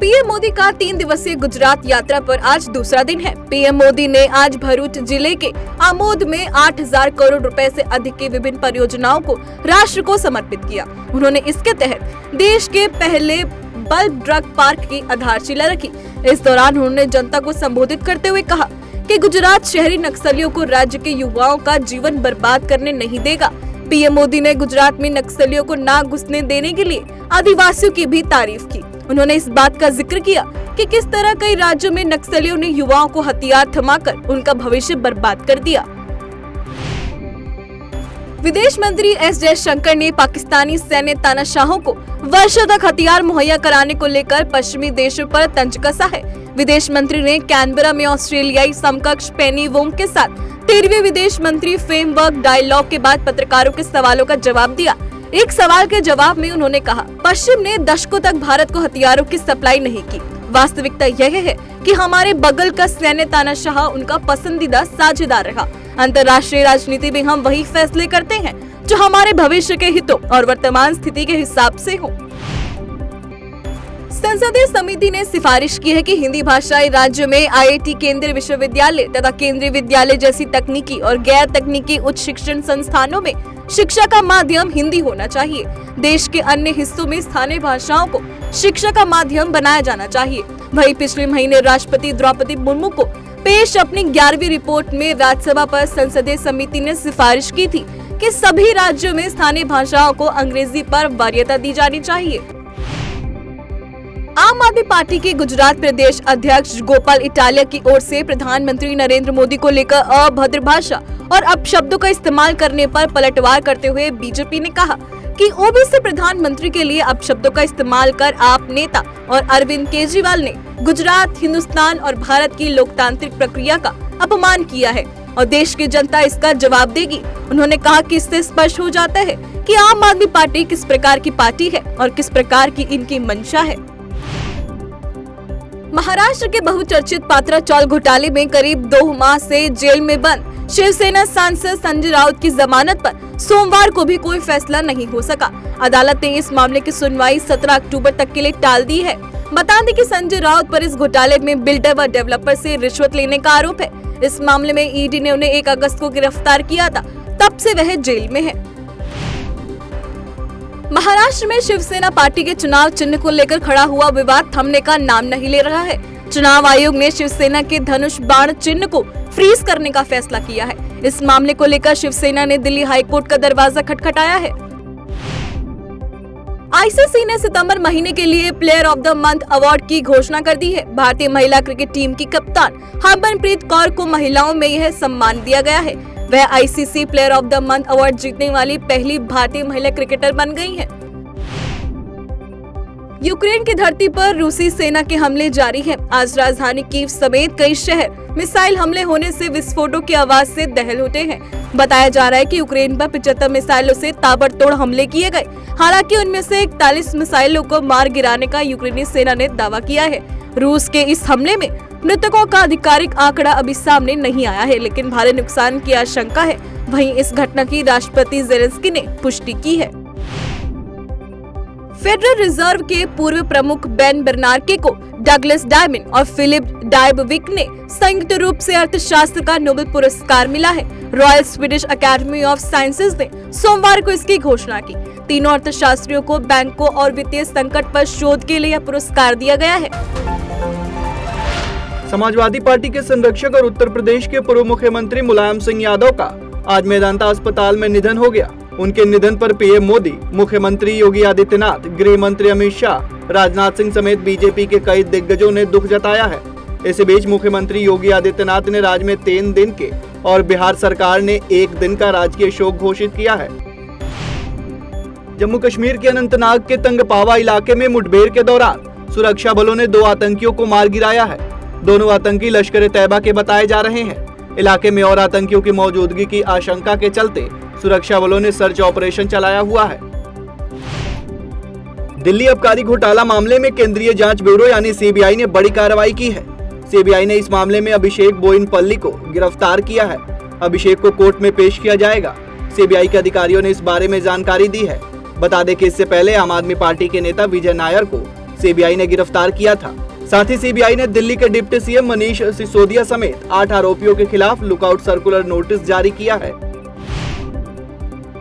PM Modi का 3 दिवसीय गुजरात यात्रा पर आज दूसरा दिन है। पीएम मोदी ने आज भरूच जिले के आमोद में 8,000 करोड़ रुपए से अधिक की विभिन्न परियोजनाओं को राष्ट्र को समर्पित किया। उन्होंने इसके तहत देश के पहले बल्क ड्रग पार्क की आधारशिला रखी। इस दौरान उन्होंने जनता को संबोधित करते हुए कहा कि गुजरात शहरी नक्सलियों को राज्य के युवाओं का जीवन बर्बाद करने नहीं देगा। पीएम मोदी ने गुजरात में नक्सलियों को ना घुसने देने के लिए आदिवासियों की भी तारीफ की। उन्होंने इस बात का जिक्र किया कि किस तरह कई राज्यों में नक्सलियों ने युवाओं को हथियार थमाकर उनका भविष्य बर्बाद कर दिया। विदेश मंत्री एस जयशंकर ने पाकिस्तानी सैन्य तानाशाहों को वर्षों तक हथियार मुहैया कराने को लेकर पश्चिमी देशों पर तंज कसा है। विदेश मंत्री ने कैनबरा में ऑस्ट्रेलियाई समकक्ष पेनी वोंग के साथ 13वें विदेश मंत्री फ्रेमवर्क डायलॉग के बाद पत्रकारों के सवालों का जवाब दिया। एक सवाल के जवाब में उन्होंने कहा, पश्चिम ने दशकों तक भारत को हथियारों की सप्लाई नहीं की। वास्तविकता यह है कि हमारे बगल का सैन्य तानाशाह उनका पसंदीदा साझेदार रहा। अंतर्राष्ट्रीय राजनीति में हम वही फैसले करते हैं जो हमारे भविष्य के हितों और वर्तमान स्थिति के हिसाब से हो। संसदीय समिति ने सिफारिश की है कि हिंदी भाषाई राज्य में आईआईटी, केंद्रीय विश्वविद्यालय तथा केंद्रीय विद्यालय जैसी तकनीकी और गैर तकनीकी उच्च शिक्षण संस्थानों में शिक्षा का माध्यम हिंदी होना चाहिए। देश के अन्य हिस्सों में स्थानीय भाषाओं को शिक्षा का माध्यम बनाया जाना चाहिए। वहीं पिछले महीने राष्ट्रपति द्रौपदी मुर्मू को पेश अपनी 11वीं रिपोर्ट में राज्यसभा पर संसदीय समिति ने सिफारिश की थी कि सभी राज्यों में स्थानीय भाषाओं को अंग्रेजी पर वरीयता दी जानी चाहिए। आम आदमी पार्टी के गुजरात प्रदेश अध्यक्ष गोपाल इटालिया की ओर से प्रधानमंत्री नरेंद्र मोदी को लेकर अभद्र भाषा और अपशब्दों का इस्तेमाल करने पर पलटवार करते हुए बीजेपी ने कहा कि ओबीसी प्रधानमंत्री के लिए अपशब्दों का इस्तेमाल कर आप नेता और अरविंद केजरीवाल ने गुजरात, हिंदुस्तान और भारत की लोकतांत्रिक प्रक्रिया का अपमान किया है और देश की जनता इसका जवाब देगी। उन्होंने कहा कि इससे स्पष्ट हो जाता है कि आम आदमी पार्टी किस प्रकार की पार्टी है और किस प्रकार की इनकी मंशा है। महाराष्ट्र के बहुचर्चित पात्रा चौल घोटाले में करीब 2 माह से जेल में बंद शिवसेना सांसद संजय राउत की जमानत पर सोमवार को भी कोई फैसला नहीं हो सका। अदालत ने इस मामले की सुनवाई 17 अक्टूबर तक के लिए टाल दी है। बता दें कि संजय राउत पर इस घोटाले में बिल्डर व डेवलपर से रिश्वत लेने का आरोप है। इस मामले में ईडी ने उन्हें 1 अगस्त को गिरफ्तार किया था, तब से वह जेल में है। महाराष्ट्र में शिवसेना पार्टी के चुनाव चिन्ह को लेकर खड़ा हुआ विवाद थमने का नाम नहीं ले रहा है। चुनाव आयोग ने शिवसेना के धनुष बाण चिन्ह को फ्रीज करने का फैसला किया है। इस मामले को लेकर शिवसेना ने दिल्ली हाईकोर्ट का दरवाजा खटखटाया है। आईसीसी ने सितंबर महीने के लिए player of the month award की घोषणा कर दी है। भारतीय महिला क्रिकेट टीम की कप्तान हरमनप्रीत कौर को महिलाओं में यह सम्मान दिया गया है। वह ICC player of the month award जीतने वाली पहली भारतीय महिला क्रिकेटर बन गई हैं। यूक्रेन की धरती पर रूसी सेना के हमले जारी हैं। आज राजधानी कीव समेत कई शहर मिसाइल हमले होने से विस्फोटों की आवाज से दहल उठे हैं। बताया जा रहा है कि यूक्रेन पर 75 मिसाइलों से ताबड़तोड़ हमले किए गए। हालांकि उनमें से 41 मिसाइलों को मार गिराने का यूक्रेनी सेना ने दावा किया है। रूस के इस हमले में मृतकों का आधिकारिक आंकड़ा अभी सामने नहीं आया है, लेकिन भारी नुकसान की आशंका है। वहीं इस घटना की राष्ट्रपति जेलेंस्की ने पुष्टि की है। फेडरल रिजर्व के पूर्व प्रमुख बेन बर्नार्के को डगलस डायमंड और फिलिप डायबविक ने संयुक्त रूप से अर्थशास्त्र का नोबेल पुरस्कार मिला है। Royal Swedish academy of sciences ने सोमवार को इसकी घोषणा की। तीनों अर्थशास्त्रियों को बैंकों और वित्तीय संकट पर शोध के लिए यह पुरस्कार दिया गया है। समाजवादी पार्टी के संरक्षक और उत्तर प्रदेश के पूर्व मुख्यमंत्री मुलायम सिंह यादव का आज मेदांता अस्पताल में निधन हो गया। उनके निधन पर पीएम मोदी, मुख्यमंत्री योगी आदित्यनाथ, गृह मंत्री अमित शाह, राजनाथ सिंह समेत बीजेपी के कई दिग्गजों ने दुख जताया है। इसी बीच मुख्यमंत्री योगी आदित्यनाथ ने राज्य में 3 दिन के और बिहार सरकार ने 1 दिन का राजकीय शोक घोषित किया है। जम्मू कश्मीर के अनंतनाग के तंगपावा इलाके में मुठभेड़ के दौरान सुरक्षा बलों ने 2 आतंकियों को मार गिराया है। दोनों आतंकी लश्कर-ए-तैयबा के बताए जा रहे हैं। इलाके में और आतंकियों की मौजूदगी की आशंका के चलते सुरक्षा बलों ने सर्च ऑपरेशन चलाया हुआ है। दिल्ली आबकारी घोटाला मामले में केंद्रीय जांच ब्यूरो यानी सीबीआई ने बड़ी कार्रवाई की है। सीबीआई ने इस मामले में अभिषेक बोयिनपल्ली को गिरफ्तार किया है। अभिषेक को कोर्ट में पेश किया जाएगा। सीबीआई के अधिकारियों ने इस बारे में जानकारी दी है। बता दें कि इससे पहले आम आदमी पार्टी के नेता विजय नायर को सीबीआई ने गिरफ्तार किया था। साथ ही सीबीआई ने दिल्ली के डिप्टी सीएम मनीष सिसोदिया समेत 8 आरोपियों के खिलाफ लुकआउट सर्कुलर नोटिस जारी किया है।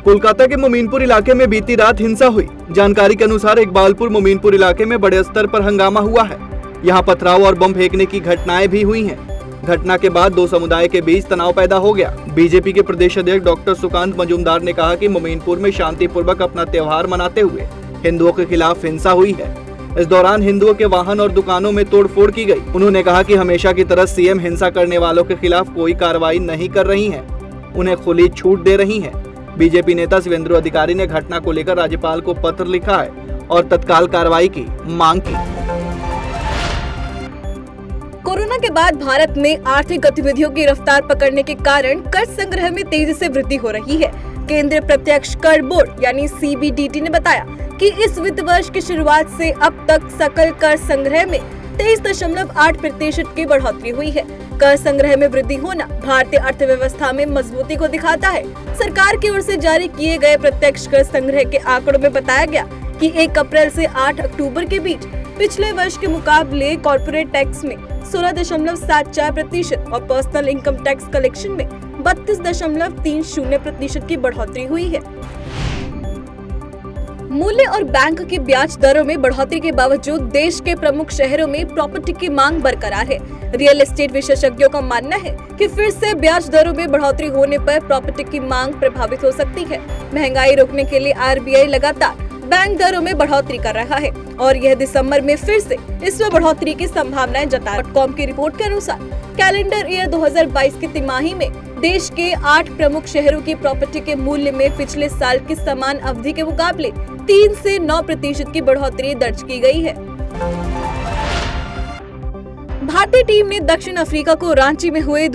कोलकाता के मोमीनपुर इलाके में बीती रात हिंसा हुई। जानकारी के अनुसार इकबालपुर मोमीनपुर इलाके में बड़े स्तर पर हंगामा हुआ है। यहाँ पथराव और बम फेंकने की घटनाएं भी हुई हैं। घटना के बाद दो समुदाय के बीच तनाव पैदा हो गया। बीजेपी के प्रदेश अध्यक्ष डॉक्टर सुकांत मजूमदार ने कहा कि मोमीनपुर में शांतिपूर्वक अपना त्योहार मनाते हुए हिंदुओं के खिलाफ हिंसा हुई है। इस दौरान हिंदुओं के वाहन और दुकानों में तोड़फोड़ की गई। उन्होंने कहा कि हमेशा की तरह सीएम हिंसा करने वालों के खिलाफ कोई कार्रवाई नहीं कर रही है, उन्हें खुली छूट दे रही है। बीजेपी नेता शिवेंद्र अधिकारी ने घटना को लेकर राज्यपाल को पत्र लिखा है और तत्काल कार्रवाई की मांग की। कोरोना के बाद भारत में आर्थिक गतिविधियों की रफ्तार पकड़ने के कारण कर संग्रह में तेजी से वृद्धि हो रही है। केंद्रीय प्रत्यक्ष कर बोर्ड यानी सीबीडीटी ने बताया कि इस वित्त वर्ष की शुरुआत से अब तक सकल कर संग्रह में 23.8% की बढ़ोतरी हुई है। कर संग्रह में वृद्धि होना भारतीय अर्थव्यवस्था में मजबूती को दिखाता है। सरकार की ओर से जारी किए गए प्रत्यक्ष कर संग्रह के आंकड़ों में बताया गया कि 1 अप्रैल से 8 अक्टूबर के बीच पिछले वर्ष के मुकाबले कॉर्पोरेट टैक्स में 16.74% और पर्सनल इनकम टैक्स कलेक्शन में 32.30% की बढ़ोतरी हुई है। मूल्य और बैंक की ब्याज दरों में बढ़ोतरी के बावजूद देश के प्रमुख शहरों में प्रॉपर्टी की मांग बरकरार है। रियल एस्टेट विशेषज्ञों का मानना है कि फिर से ब्याज दरों में बढ़ोतरी होने पर प्रॉपर्टी की मांग प्रभावित हो सकती है। महंगाई रोकने के लिए आरबीआई लगातार बैंक दरों में बढ़ोतरी कर रहा है और यह दिसंबर में फिर से इसमें बढ़ोतरी की संभावनाएं जता। .com की रिपोर्ट के अनुसार कैलेंडर ईयर 2022 की तिमाही में देश के 8 प्रमुख शहरों की प्रॉपर्टी के मूल्य में पिछले साल की समान अवधि के मुकाबले 3 से 9% की बढ़ोतरी दर्ज की गई है। भारतीय टीम ने दक्षिण अफ्रीका को रांची में हुए एक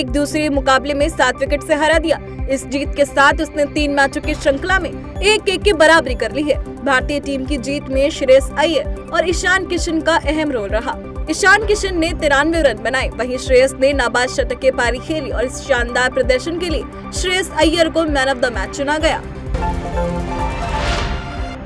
दूसरे मुकाबले में 7 विकेट से हरा दिया। इस जीत के साथ उसने 3 मैचों की श्रृंखला में 1-1 की बराबरी कर ली है। भारतीय टीम की जीत में श्रेयस अय्यर और ईशान किशन का अहम रोल रहा। ईशान किशन ने 93 रन बनाए, वहीं श्रेयस ने नाबाद शतक की पारी खेली और इस शानदार प्रदर्शन के लिए श्रेयस अय्यर को मैन ऑफ द मैच चुना गया।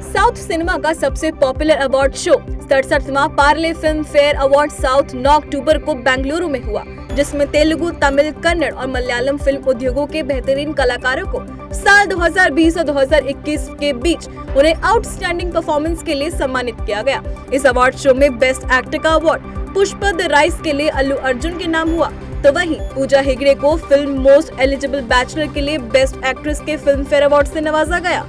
साउथ सिनेमा का सबसे पॉपुलर अवार्ड शो 67वां Parle Filmfare award south 9 अक्टूबर को बेंगलुरु में हुआ, जिसमें तेलुगु, तमिल, कन्नड़ और मलयालम फिल्म उद्योगों के बेहतरीन कलाकारों को साल 2020 और 2021 के बीच उन्हें आउटस्टैंडिंग परफॉर्मेंस के लिए सम्मानित किया गया। इस अवार्ड शो में बेस्ट एक्टर का अवार्ड पुष्पा द राइस के लिए अल्लू अर्जुन के नाम हुआ, तो वहीं पूजा हेगड़े को फिल्म मोस्ट एलिजिबल बैचलर के लिए बेस्ट एक्ट्रेस के फिल्म फेयर अवार्ड से नवाजा गया।